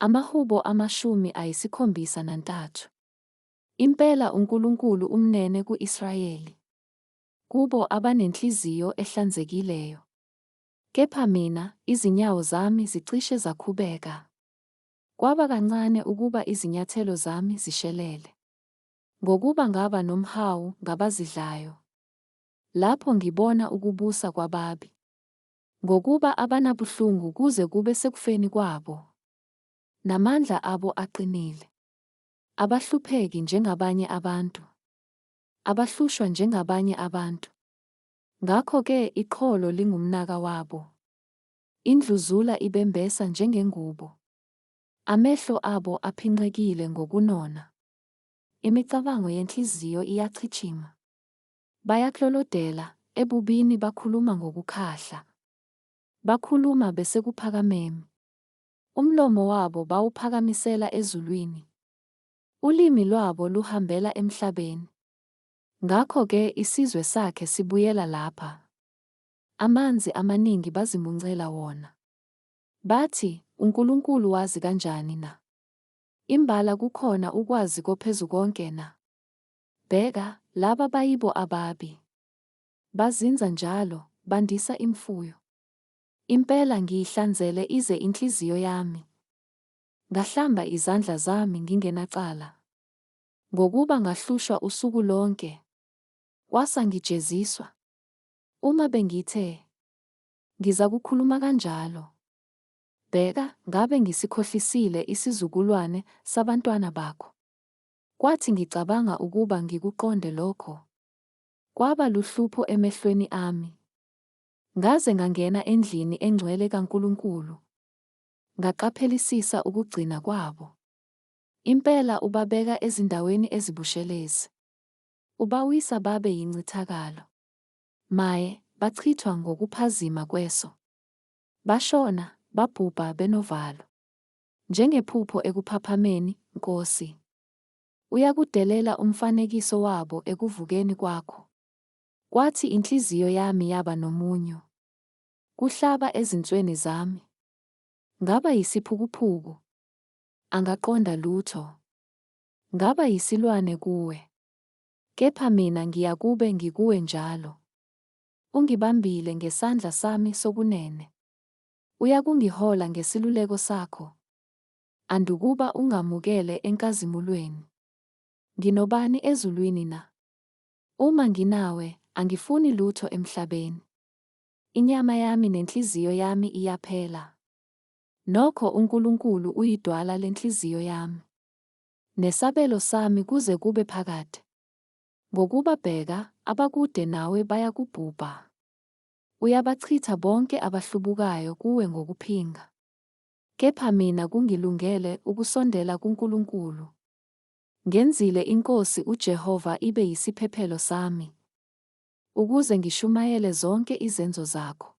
Amahubo 73. Impela uNkulunkulu umnene ku-Israyeli, kubo abanenhliziyo ehlanzekileyo. Kepha mina, izinyawo zami zicishe zakhubeka. Kwaba kancane ukuba izinyathelo zami zishelele. Ngokuba ngaba nomhawu ngabazidlayo, lapho ngibona ukubusa kwababi. Ngokuba abanabuhlungu kuze kube sekufeni kwabo, namandla abo aqinile. Abahlupheki njengabanye abantu, abahlushwa njengabanye abantu. Ngakho-ke iqholo lingumnaka wabo, indluzula ibembesa njengengubo. Amehlo abo aphinqekile ngokunona. Imicabango yenhliziyo iyachithima. Bayaklolodela, ebubini bakhuluma ngokukhahla. Bakhuluma besekuphakameni. Umlomo wabo bawuphakamisela ezulwini. Ulimi lwabo luhambela emhlabeni. Ngakho-ke isizwe sakhe sibuyela lapha. Amanzi amaningi bazimuncela wona. Bathi, uNkulunkulu wazi kanjani na? Imbala kukhona ukwazi koPhezukonke na? Bheka, laba bayibo ababi. Bazinza njalo, bandisa imfuyo. Impela ngiyihlanzele ize inhliziyo yami. Ngahlamba izandla zami ngingenacala. Ngokuba ngahlushwa usuku lonke, kwasa ngijeziswa. Uma bengithe, ngizakukhuluma kanjalo, bheka, ngabe ngisikhohlisile isizukulwane sabantwana bakho. Kwathi ngicabanga ukuba ngikuqonde lokho, kwaba luhlupho emehlweni ami. Ngaze ngangena endlini engcwele kaNkulunkulu, ngaqaphelisisa ukugcina kwabo. Impela ubabeka ezindaweni ezibushelezi, ubawisa babe yincithakalo. Maye, bachithwa ngokuphazima kweso. Bashona, babhubha benovalo. Njengephupho ekuphaphameni, Nkosi. Uyakudelela umfanekiso wabo ekuvukeni kwakho. Kwathi inhliziyo yami yaba nomunyu. Kuhlaba ezinsweni zami. Ngaba yisiphukuphuku. Angaqonda lutho. Ngaba yisilwane kuwe. Kepha mina ngiyakube ngikuwe njalo. Ungibambile ngesandla sami sokunene. Uyakungihola ngesiluleko sakho. Andukuba ungamukele enkazimulweni. Nginobani ezulwini na? Uma nginawe, angifuni lutho emhlabeni. Inyama yami nenhliziyo yami iyaphela. Nokho uNkulunkulu uyidwala lenhliziyo yami. Nesabelo sami kuze kube phakade. Ngokuba bheka, abakude nawe bayakubhubha. Uyabachitha bonke abahlubukayo kuwe ngokuphinga. Kepha mina kungilungele ukusondela kuNkulunkulu. Ngenzile iNkosi uJehova ibe yisiphephelo sami, ukuze ngishumayele zonke izenzo zakho.